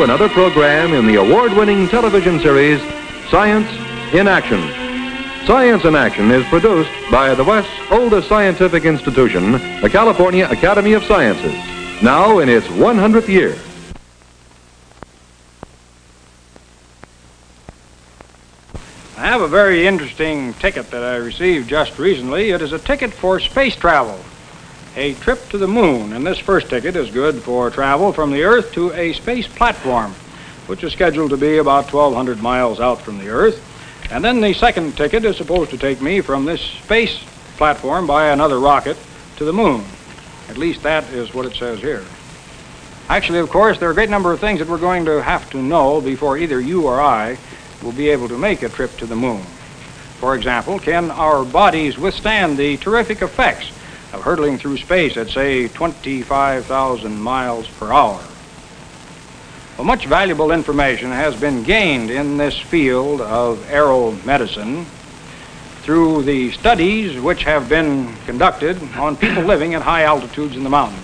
Another program in the award-winning television series, Science in Action. Science in Action is produced by the West's oldest scientific institution, the California Academy of Sciences, now in its 100th year. I have a very interesting ticket that I received just recently. It is a ticket for space travel, a trip to the moon. And this first ticket is good for travel from the Earth to a space platform, which is scheduled to be about 1,200 miles out from the Earth. And then the second ticket is supposed to take me from this space platform by another rocket to the moon. At least that is what it says here. Actually, of course, there are a great number of things that we're going to have to know before either you or I will be able to make a trip to the moon. For example, can our bodies withstand the terrific effects of hurtling through space at, say, 25,000 miles per hour? Well, much valuable information has been gained in this field of aeromedicine through the studies which have been conducted on people living at high altitudes in the mountains.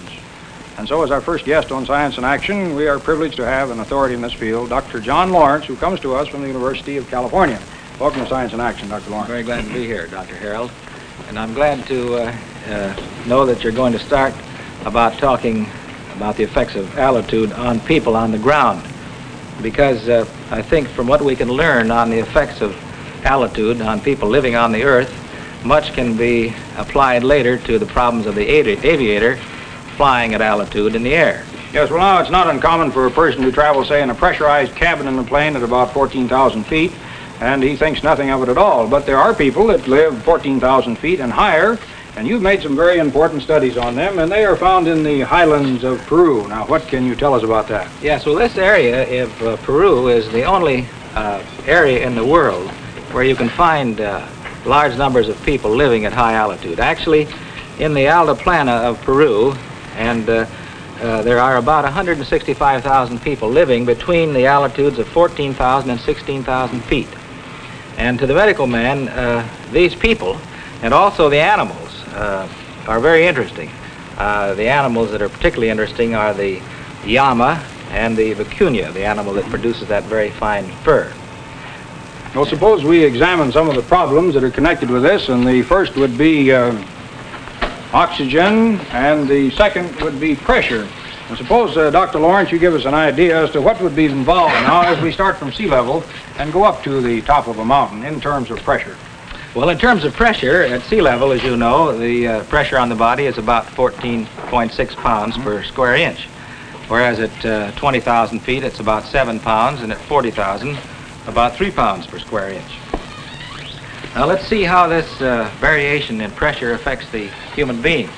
And so, as our first guest on Science in Action, we are privileged to have an authority in this field, Dr. John Lawrence, who comes to us from the University of California. Welcome to Science in Action, Dr. Lawrence. Very glad to be here, Dr. Harold. And I'm glad to know that you're going to start about talking about the effects of altitude on people on the ground. Because I think from what we can learn on the effects of altitude on people living on the Earth, much can be applied later to the problems of the aviator flying at altitude in the air. Yes, well, now, it's not uncommon for a person to travel, say, in a pressurized cabin in a plane at about 14,000 feet, and he thinks nothing of it at all. But there are people that live 14,000 feet and higher, and you've made some very important studies on them, and they are found in the highlands of Peru. Now, what can you tell us about that? Yes, well, this area of Peru is the only area in the world where you can find large numbers of people living at high altitude. Actually, in the Altiplano of Peru, and there are about 165,000 people living between the altitudes of 14,000 and 16,000 feet. And to the medical man, these people, and also the animals, are very interesting. The animals that are particularly interesting are the llama and the vicuña, the animal that produces that very fine fur. Well, suppose we examine some of the problems that are connected with this, and the first would be oxygen, and the second would be pressure. And suppose, Dr. Lawrence, you give us an idea as to what would be involved now as we start from sea level and go up to the top of a mountain in terms of pressure. Well, in terms of pressure, at sea level, as you know, the pressure on the body is about 14.6 pounds per square inch, whereas at 20,000 feet, it's about 7 pounds, and at 40,000, about 3 pounds per square inch. Now, let's see how this variation in pressure affects the human being.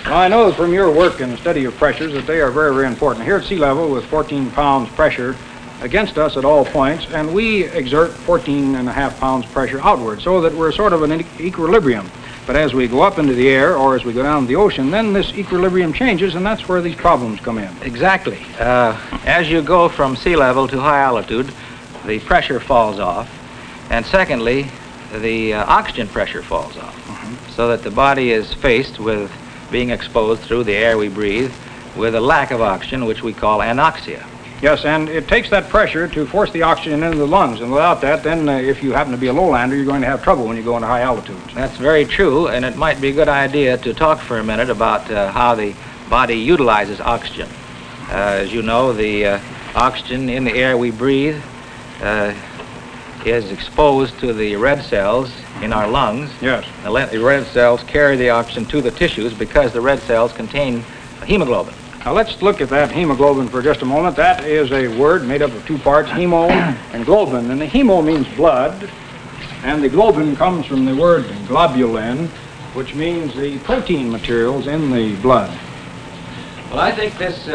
Well, I know from your work in the study of pressures that they are very, very important. Here at sea level, with 14 pounds pressure against us at all points, and we exert 14.5 pounds pressure outward, so that we're sort of in equilibrium. But as we go up into the air, or as we go down to the ocean, then this equilibrium changes, and that's where these problems come in. Exactly. As you go from sea level to high altitude, the pressure falls off, and secondly, the oxygen pressure falls off, so that the body is faced with being exposed through the air we breathe with a lack of oxygen, which we call anoxia. Yes, and it takes that pressure to force the oxygen into the lungs, and without that, then if you happen to be a lowlander, you're going to have trouble when you go into high altitudes. That's very true, and it might be a good idea to talk for a minute about how the body utilizes oxygen. As you know, the oxygen in the air we breathe is exposed to the red cells in our lungs. Yes. The red cells carry the oxygen to the tissues because the red cells contain hemoglobin. Now let's look at that hemoglobin for just a moment. That is a word made up of two parts, hemo and globin. And the hemo means blood, and the globin comes from the word globulin, which means the protein materials in the blood. Well, I think this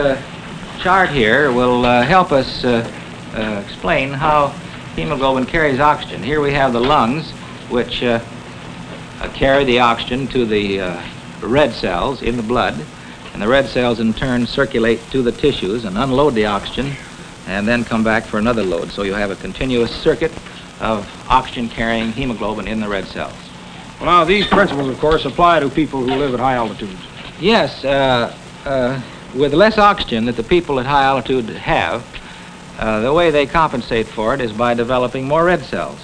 chart here will help us explain how hemoglobin carries oxygen. Here we have the lungs, which carry the oxygen to the red cells in the blood, and the red cells in turn circulate to the tissues and unload the oxygen and then come back for another load. So you have a continuous circuit of oxygen-carrying hemoglobin in the red cells. Well, now, these principles, of course, apply to people who live at high altitudes. Yes, with less oxygen that the people at high altitude have, The way they compensate for it is by developing more red cells.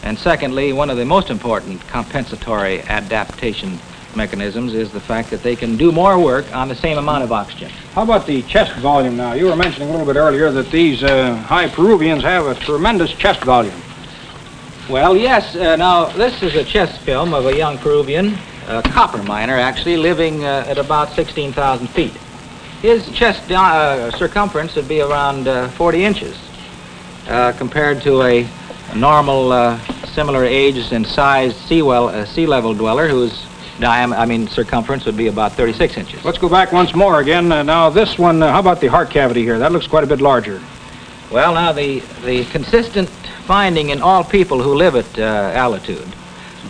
And secondly, one of the most important compensatory adaptation mechanisms is the fact that they can do more work on the same amount of oxygen. How about the chest volume now? You were mentioning a little bit earlier that these high Peruvians have a tremendous chest volume. Well, yes. Now, this is a chest film of a young Peruvian, a copper miner, actually, living at about 16,000 feet. His chest circumference would be around 40 inches, compared to a normal, similar age and size sea level dweller whose circumference would be about 36 inches. Let's go back once more again. Now, this one, how about the heart cavity here? That looks quite a bit larger. Well, now, the consistent finding in all people who live at altitude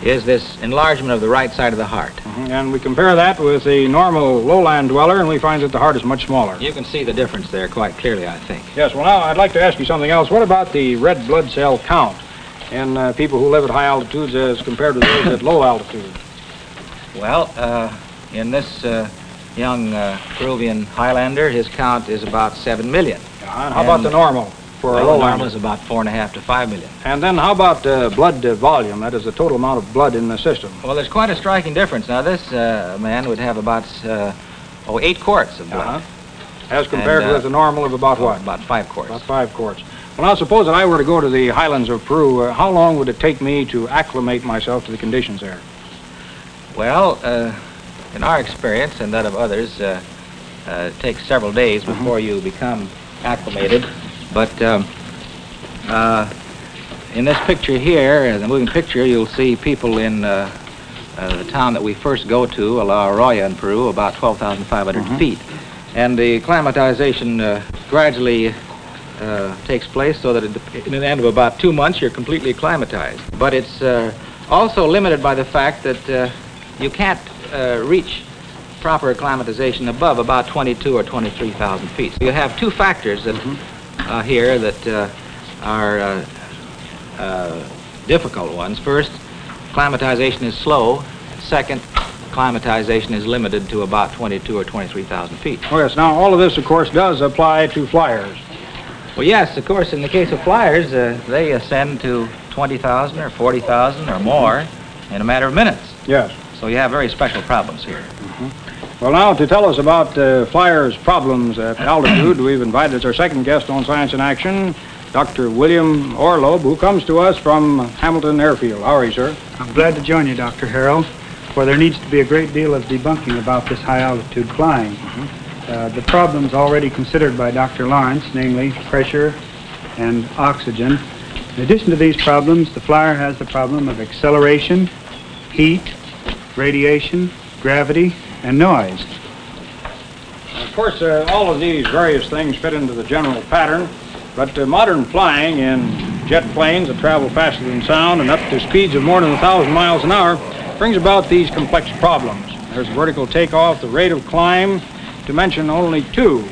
is this enlargement of the right side of the heart. And we compare that with the normal lowland dweller, and we find that the heart is much smaller. You can see the difference there quite clearly, I think. Yes, well, now, I'd like to ask you something else. What about the red blood cell count in people who live at high altitudes as compared to those at low altitude? Well, in this young Peruvian Highlander, his count is about 7 million. And how about the normal for a lowlander? Normal is about 4.5 to 5 million. And then how about blood volume? That is the total amount of blood in the system. Well, there's quite a striking difference. Now, this man would have about 8 quarts of blood. As compared with the normal of about what? About 5 quarts. About 5 quarts. Well, now, suppose that I were to go to the highlands of Peru, how long would it take me to acclimate myself to the conditions there? Well, in our experience and that of others, it takes several days before you become acclimated. But in this picture here, the moving picture, you'll see people in the town that we first go to, La Arroya in Peru, about 12,500 feet. And the acclimatization gradually takes place so that in the end of about 2 months, you're completely acclimatized. But it's also limited by the fact that you can't reach proper acclimatization above about 22 or 23,000 feet. So you have 2 factors that here that are difficult ones. First, acclimatization is slow. Second, acclimatization is limited to about 22 or 23,000 feet. Oh, yes. Now, all of this, of course, does apply to flyers. Well, yes, of course, in the case of flyers, they ascend to 20,000 or 40,000 or more in a matter of minutes. Yes. So you have very special problems here. Well, now, to tell us about flyers' problems at altitude, we've invited as our second guest on Science in Action, Dr. William Orlob, who comes to us from Hamilton Airfield. How are you, sir? I'm glad to join you, Dr. Harold, for there needs to be a great deal of debunking about this high-altitude flying. The problems already considered by Dr. Lawrence, namely pressure and oxygen. In addition to these problems, the flyer has the problem of acceleration, heat, radiation, gravity, and noise. Of course, all of these various things fit into the general pattern, but modern flying in jet planes that travel faster than sound and up to speeds of more than 1,000 miles an hour brings about these complex problems. There's vertical takeoff, the rate of climb, to mention only 2.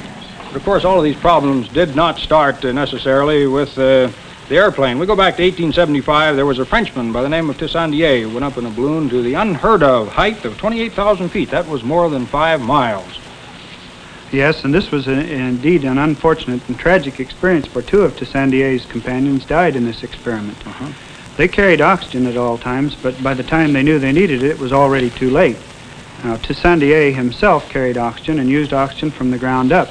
But of course, all of these problems did not start necessarily with the airplane. We go back to 1875. There was a Frenchman by the name of Tissandier who went up in a balloon to the unheard of height of 28,000 feet. That was more than 5 miles. Yes, and this was indeed an unfortunate and tragic experience, for 2 of Tissandier's companions died in this experiment. They carried oxygen at all times, but by the time they knew they needed it, it was already too late. Now, Tissandier himself carried oxygen and used oxygen from the ground up.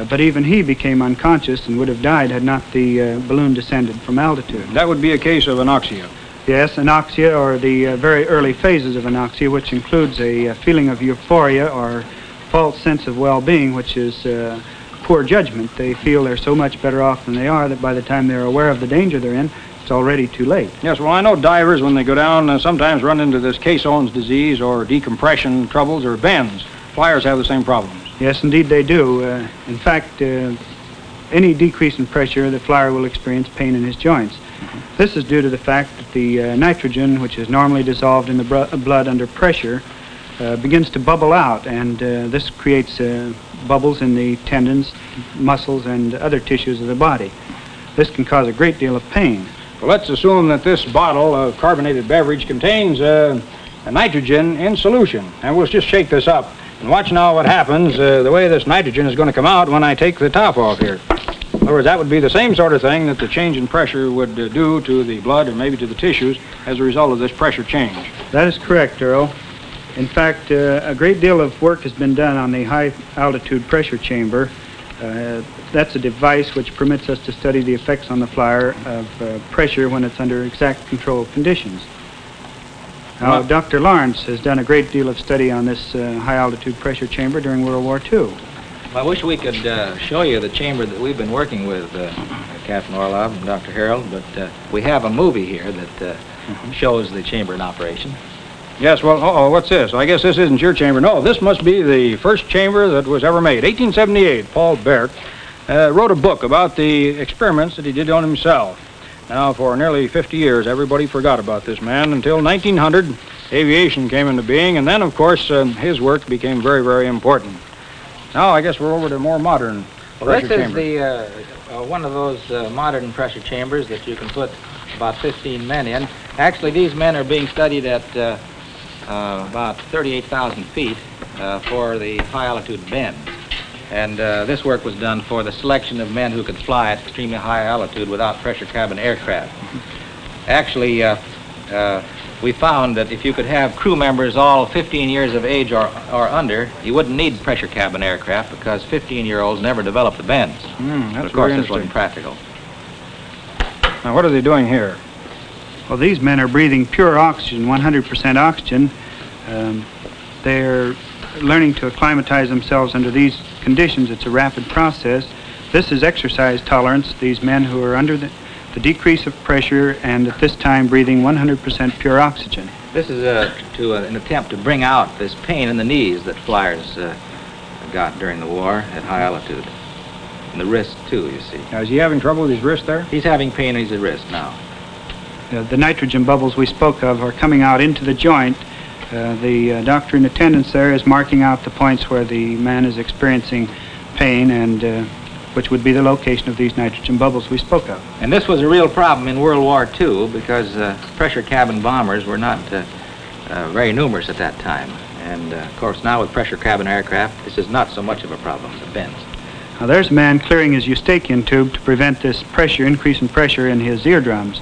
But even he became unconscious and would have died had not the balloon descended from altitude. That would be a case of anoxia. Yes, anoxia, or the very early phases of anoxia, which includes a feeling of euphoria or false sense of well-being, which is poor judgment. They feel they're so much better off than they are that by the time they're aware of the danger they're in, it's already too late. Yes, well, I know divers, when they go down, sometimes run into this caisson's disease or decompression troubles or bends. Flyers have the same problems. Yes, indeed they do. In fact, any decrease in pressure, the flyer will experience pain in his joints. This is due to the fact that the nitrogen, which is normally dissolved in the blood under pressure, begins to bubble out, and this creates bubbles in the tendons, muscles, and other tissues of the body. This can cause a great deal of pain. Well, let's assume that this bottle of carbonated beverage contains a nitrogen in solution, and we'll just shake this up. And watch now what happens, the way this nitrogen is going to come out when I take the top off here. In other words, that would be the same sort of thing that the change in pressure would do to the blood or maybe to the tissues as a result of this pressure change. That is correct, Earl. In fact, a great deal of work has been done on the high-altitude pressure chamber. That's a device which permits us to study the effects on the flyer of pressure when it's under exact controlled conditions. Now, Dr. Lawrence has done a great deal of study on this high-altitude pressure chamber during World War II. I wish we could show you the chamber that we've been working with, Captain Orlov and Dr. Harold, but we have a movie here that shows the chamber in operation. Yes, well, what's this? I guess this isn't your chamber. No, this must be the first chamber that was ever made. 1878, Paul Berk wrote a book about the experiments that he did on himself. Now, for nearly 50 years, everybody forgot about this man until 1900. Aviation came into being, and then, of course, his work became very, very important. Now, I guess we're over to more modern pressure chamber. This is one of those modern pressure chambers that you can put about 15 men in. Actually, these men are being studied at about 38,000 feet for the high-altitude bends. And this work was done for the selection of men who could fly at extremely high altitude without pressure cabin aircraft. Actually, we found that if you could have crew members all 15 years of age or under, you wouldn't need pressure cabin aircraft because 15-year-olds never develop the bends. That's of course, very this wasn't practical. Now, what are they doing here? Well, these men are breathing pure oxygen, 100% oxygen. They're learning to acclimatize themselves under these conditions. It's a rapid process. This is exercise tolerance. These men who are under the decrease of pressure and at this time breathing 100% pure oxygen. This is an attempt to bring out this pain in the knees that flyers got during the war at high altitude. And the wrist, too, you see. Now, is he having trouble with his wrist there? He's having pain in his wrist now. The nitrogen bubbles we spoke of are coming out into the joint. The doctor in attendance there is marking out the points where the man is experiencing pain and which would be the location of these nitrogen bubbles we spoke of. And this was a real problem in World War II because pressure cabin bombers were not very numerous at that time. And of course now with pressure cabin aircraft, this is not so much of a problem, the bends. Now there's a man clearing his eustachian tube to prevent this increase in pressure in his eardrums.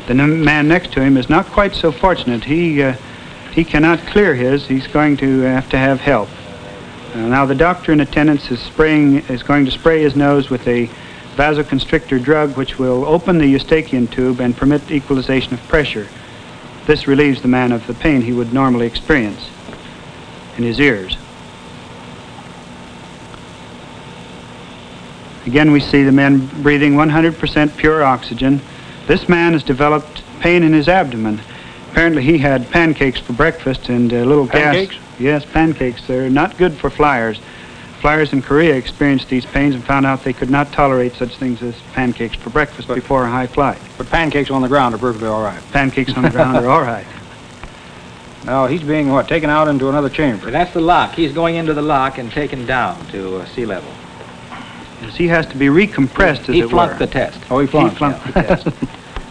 The man next to him is not quite so fortunate. He cannot clear his. He's going to have help. Now the doctor in attendance is going to spray his nose with a vasoconstrictor drug which will open the eustachian tube and permit equalization of pressure. This relieves the man of the pain he would normally experience in his ears. Again, we see the men breathing 100% pure oxygen. This man has developed pain in his abdomen. Apparently he had pancakes for breakfast and a little Pancakes? gas. Yes, pancakes. They're not good for flyers. Flyers in Korea experienced these pains and found out they could not tolerate such things as pancakes for breakfast before a high flight. But pancakes on the ground are perfectly all right. Pancakes on the ground are all right. Now, he's being, taken out into another chamber? That's the lock. He's going into the lock and taken down to sea level. Yes, he has to be recompressed, as it were. He flunked the test. Oh, he flunked the test.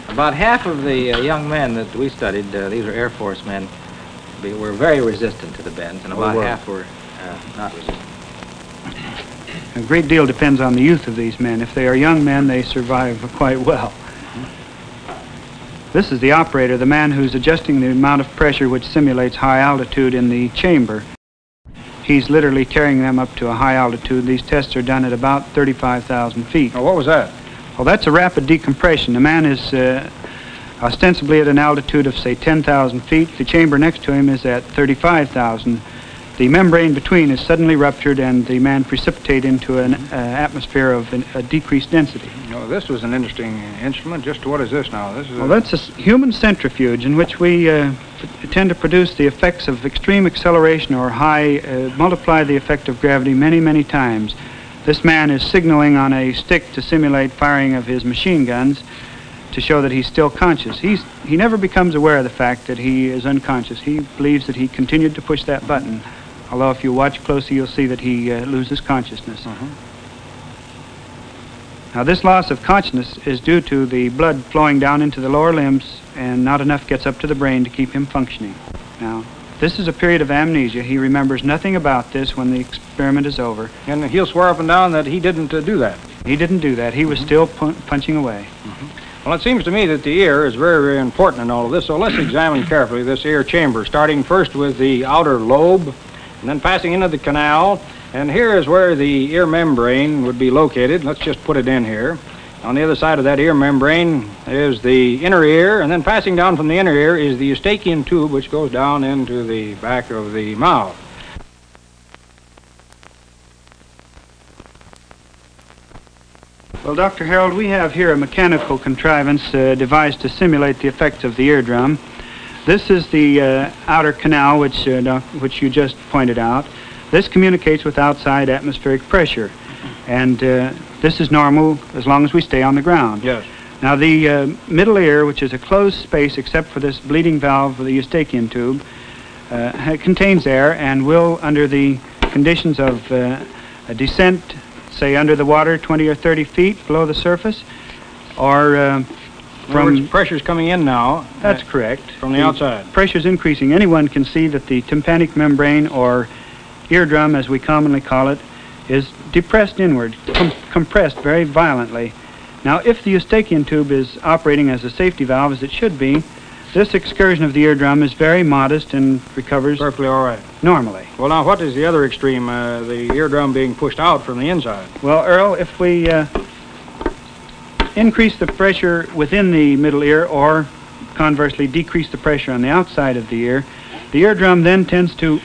About half of the young men that we studied, these are Air Force men, were very resistant to the bends, and about half were not resistant. A great deal depends on the youth of these men. If they are young men, they survive quite well. This is the operator, the man who's adjusting the amount of pressure which simulates high altitude in the chamber. He's literally carrying them up to a high altitude. These tests are done at about 35,000 feet. Now, what was that? Well, that's a rapid decompression. The man is ostensibly at an altitude of, say, 10,000 feet. The chamber next to him is at 35,000. The membrane between is suddenly ruptured and the man precipitated into an atmosphere of a decreased density. This was an interesting instrument. Just what is this now? Well, that's a human centrifuge in which we tend to produce the effects of extreme acceleration or multiply the effect of gravity many, many times. This man is signaling on a stick to simulate firing of his machine guns to show that he's still conscious. He never becomes aware of the fact that he is unconscious. He believes that he continued to push that button, although if you watch closely you'll see that he loses consciousness. Now this loss of consciousness is due to the blood flowing down into the lower limbs and not enough gets up to the brain to keep him functioning. Now, this is a period of amnesia. He remembers nothing about this when the experiment is over. And he'll swear up and down that he didn't do that. He didn't do that. He was still punching away. Well, it seems to me that the ear is very, very important in all of this, so let's examine carefully this ear chamber, starting first with the outer lobe, and then passing into the canal, and here is where the ear membrane would be located. Let's just put it in here. On the other side of that ear membrane is the inner ear, and then passing down from the inner ear is the eustachian tube, which goes down into the back of the mouth. Well, Dr. Harold, we have here a mechanical contrivance devised to simulate the effects of the eardrum. This is the outer canal, which you just pointed out. This communicates with outside atmospheric pressure, and this is normal as long as we stay on the ground. Yes. Now, the middle ear, which is a closed space except for this bleeding valve of the eustachian tube, contains air and will, under the conditions of a descent, say under the water 20 or 30 feet below the surface, or from... Pressure's coming in now. That's correct. From the outside. Pressure's increasing. Anyone can see that the tympanic membrane, or eardrum as we commonly call it, is depressed inward, compressed very violently. Now, if the eustachian tube is operating as a safety valve, as it should be, this excursion of the eardrum is very modest and recovers perfectly all right. Normally. Well, now, what is the other extreme, the eardrum being pushed out from the inside? Well, Earl, if we increase the pressure within the middle ear, or conversely decrease the pressure on the outside of the eardrum then tends to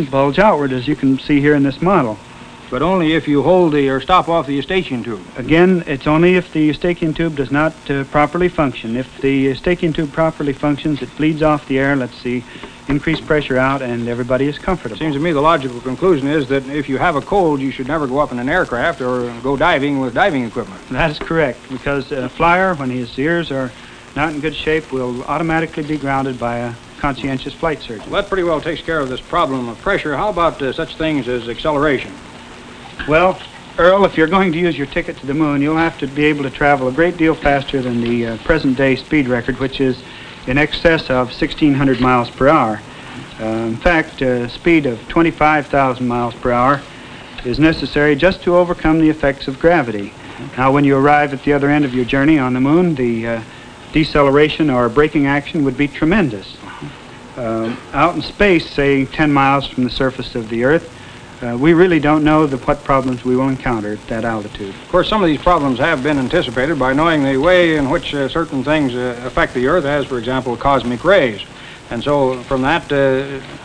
bulge outward, as you can see here in this model. But only if you hold or stop off the eustachian tube. Again, it's only if the eustachian tube does not properly function. If the eustachian tube properly functions, it bleeds off the air, lets the increased pressure out, and everybody is comfortable. Seems to me the logical conclusion is that if you have a cold, you should never go up in an aircraft or go diving with diving equipment. That is correct, because a flyer, when his ears are not in good shape, will automatically be grounded by a conscientious flight surgeon. Well, that pretty well takes care of this problem of pressure. How about such things as acceleration? Well, Earl, if you're going to use your ticket to the moon, you'll have to be able to travel a great deal faster than the present-day speed record, which is in excess of 1,600 miles per hour. In fact, a speed of 25,000 miles per hour is necessary just to overcome the effects of gravity. Now, when you arrive at the other end of your journey on the moon, the deceleration or braking action would be tremendous. Out in space, say 10 miles from the surface of the Earth, we really don't know what problems we will encounter at that altitude. Of course, some of these problems have been anticipated by knowing the way in which certain things affect the Earth, as, for example, cosmic rays. And so, from that,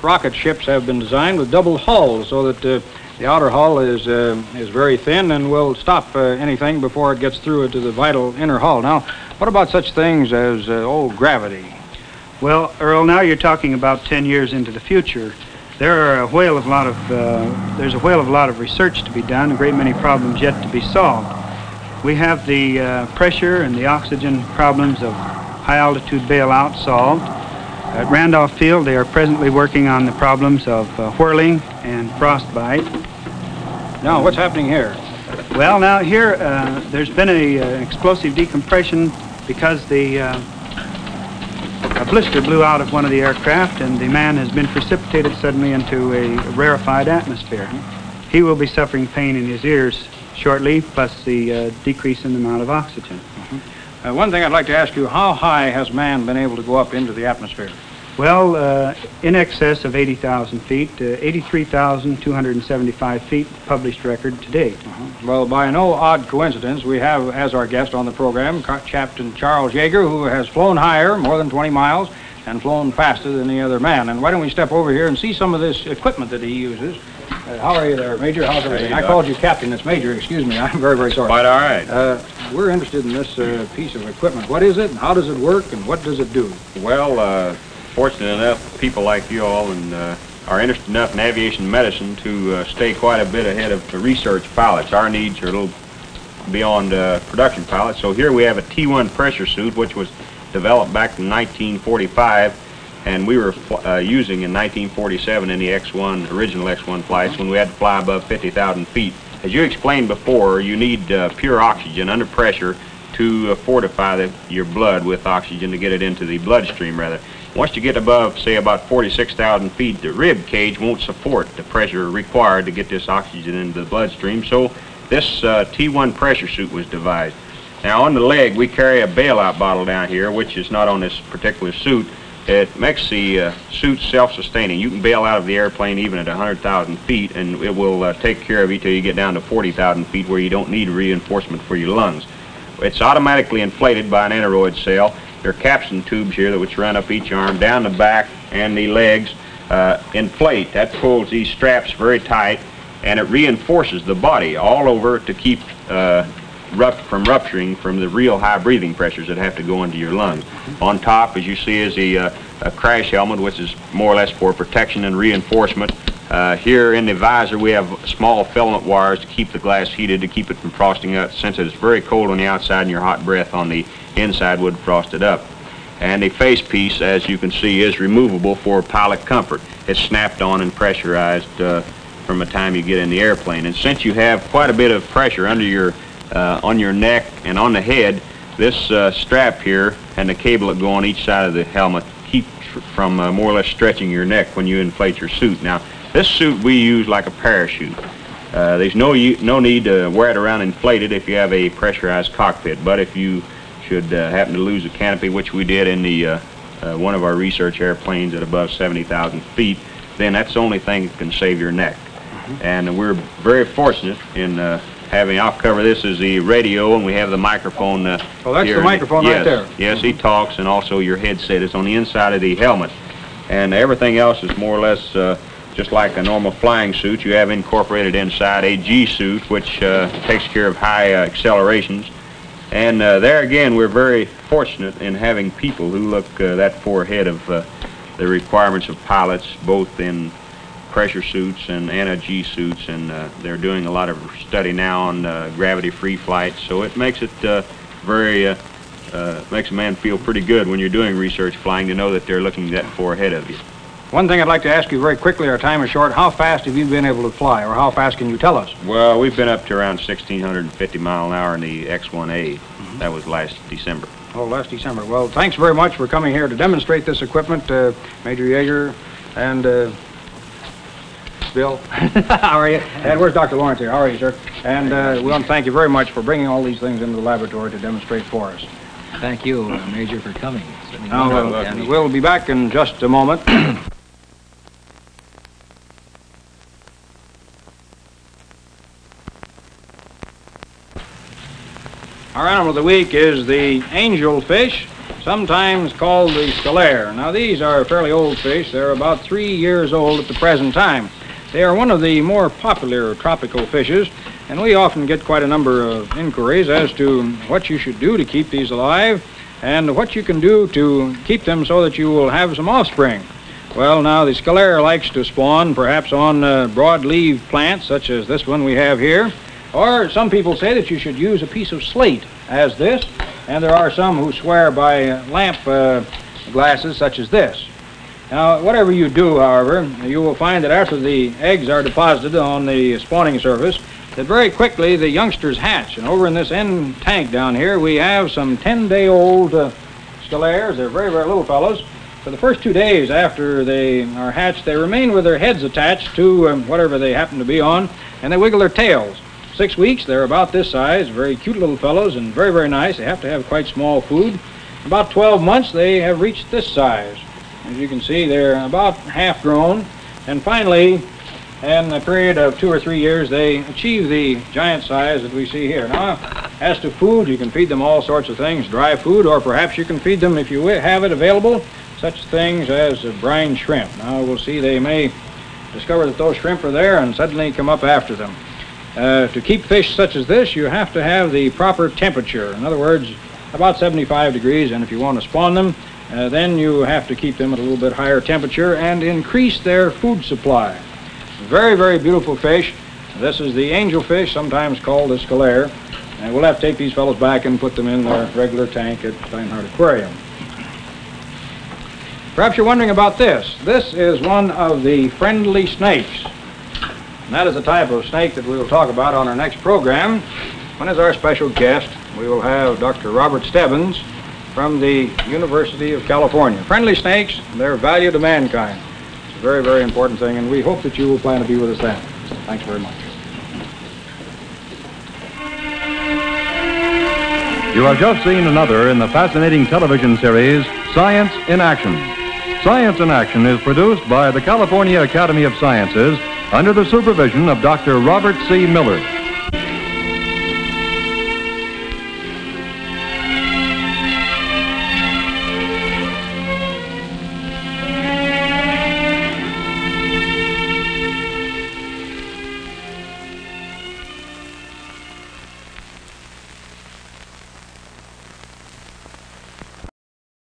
rocket ships have been designed with double hulls so that the outer hull is very thin and will stop anything before it gets through to the vital inner hull. Now, what about such things as, gravity? Well, Earl, now you're talking about 10 years into the future. There's a whale of a lot of research to be done, a great many problems yet to be solved. We have the pressure and the oxygen problems of high-altitude bailout solved. At Randolph Field, they are presently working on the problems of whirling and frostbite. Now, what's happening here? Well, now here, there's been an explosive decompression because a blister blew out of one of the aircraft, and the man has been precipitated suddenly into a rarefied atmosphere. He will be suffering pain in his ears shortly, plus the decrease in the amount of oxygen. One thing I'd like to ask you, how high has man been able to go up into the atmosphere? Well, in excess of 80,000 feet, 83,275 feet, published record to date. Well, by no odd coincidence, we have as our guest on the program Captain Charles Yeager, who has flown higher, more than 20 miles, and flown faster than any other man. And why don't we step over here and see some of this equipment that he uses. How are you there, Major? How's everything? I called you Captain. It's Major. Excuse me. I'm very, very sorry. Quite all right. We're interested in this piece of equipment. What is it, and how does it work, and what does it do? Well, fortunate enough, people like you all are interested enough in aviation medicine to stay quite a bit ahead of the research pilots. Our needs are a little beyond production pilots. So here we have a T1 pressure suit, which was developed back in 1945, and we were using in 1947 in the original X-1 flights when we had to fly above 50,000 feet. As you explained before, you need pure oxygen under pressure to fortify your blood with oxygen to get it into the bloodstream, rather. Once you get above, say, about 46,000 feet, the rib cage won't support the pressure required to get this oxygen into the bloodstream, so this T1 pressure suit was devised. Now on the leg we carry a bailout bottle down here, which is not on this particular suit. It makes the suit self-sustaining. You can bail out of the airplane even at 100,000 feet, and it will take care of you till you get down to 40,000 feet where you don't need reinforcement for your lungs. It's automatically inflated by an aneroid cell. There are capstan tubes here that which run up each arm, down the back, and the legs inflate. That pulls these straps very tight, and it reinforces the body all over to keep from rupturing from the real high breathing pressures that have to go into your lungs. On top, as you see, is a crash helmet, which is more or less for protection and reinforcement. Here in the visor we have small filament wires to keep the glass heated, to keep it from frosting up, since it's very cold on the outside and your hot breath on the inside would frost it up. And the face piece, as you can see, is removable for pilot comfort. It's snapped on and pressurized from the time you get in the airplane. And since you have quite a bit of pressure under your on your neck and on the head, this strap here and the cable that go on each side of the helmet keep from more or less stretching your neck when you inflate your suit. Now, this suit we use like a parachute. There's no need to wear it around inflated if you have a pressurized cockpit, but if you should happen to lose a canopy, which we did in the one of our research airplanes at above 70,000 feet, then that's the only thing that can save your neck. And we're very fortunate in having, I'll cover this as the radio, and we have the microphone Oh, that's here. the microphone right there. Yes, he talks, and also your headset is on the inside of the helmet. And everything else is more or less just like a normal flying suit. You have incorporated inside a G suit, which takes care of high accelerations. And there again, we're very fortunate in having people who look that far ahead of the requirements of pilots, both in pressure suits and G suits, and they're doing a lot of study now on gravity-free flight. So it makes it makes a man feel pretty good when you're doing research flying to know that they're looking that far ahead of you. One thing I'd like to ask you very quickly, our time is short. How fast have you been able to fly, or how fast can you tell us? Well, we've been up to around 1,650 miles an hour in the X-1A. That was last December. Oh, last December. Well, thanks very much for coming here to demonstrate this equipment, Major Yeager and Bill. How are you? And where's Dr. Lawrence here? How are you, sir? And we want to thank you very much for bringing all these things into the laboratory to demonstrate for us. Thank you, Major, for coming. Now, and we'll be back in just a moment. Our animal of the week is the angelfish, sometimes called the scalare. Now, these are fairly old fish. They're about 3 years old at the present time. They are one of the more popular tropical fishes, and we often get quite a number of inquiries as to what you should do to keep these alive and what you can do to keep them so that you will have some offspring. Well, now, the scalare likes to spawn perhaps on broad-leaved plants, such as this one we have here. Or some people say that you should use a piece of slate as this, and there are some who swear by lamp glasses such as this. Now, whatever you do, however, you will find that after the eggs are deposited on the spawning surface, that very quickly the youngsters hatch. And over in this end tank down here, we have some 10-day-old scalares. They're very, very little fellows. For the first 2 days after they are hatched, they remain with their heads attached to whatever they happen to be on, and they wiggle their tails. 6 weeks, they're about this size, very cute little fellows and very, very nice. They have to have quite small food. About 12 months, they have reached this size. As you can see, they're about half grown. And finally, in a period of 2 or 3 years, they achieve the giant size that we see here. Now, as to food, you can feed them all sorts of things, dry food, or perhaps you can feed them, if you have it available, such things as brine shrimp. Now, we'll see they may discover that those shrimp are there and suddenly come up after them. To keep fish such as this, you have to have the proper temperature. In other words, about 75 degrees, and if you want to spawn them, then you have to keep them at a little bit higher temperature and increase their food supply. Very, very beautiful fish. This is the angelfish, sometimes called the scalare. And we'll have to take these fellows back and put them in their regular tank at Steinhardt Aquarium. Perhaps you're wondering about this. This is one of the friendly snakes. And that is the type of snake that we will talk about on our next program. When as our special guest, we will have Dr. Robert Stebbins from the University of California. Friendly snakes, their value to mankind. It's a very, very important thing, and we hope that you will plan to be with us then. Thanks very much. You have just seen another in the fascinating television series, Science in Action. Science in Action is produced by the California Academy of Sciences under the supervision of Dr. Robert C. Miller.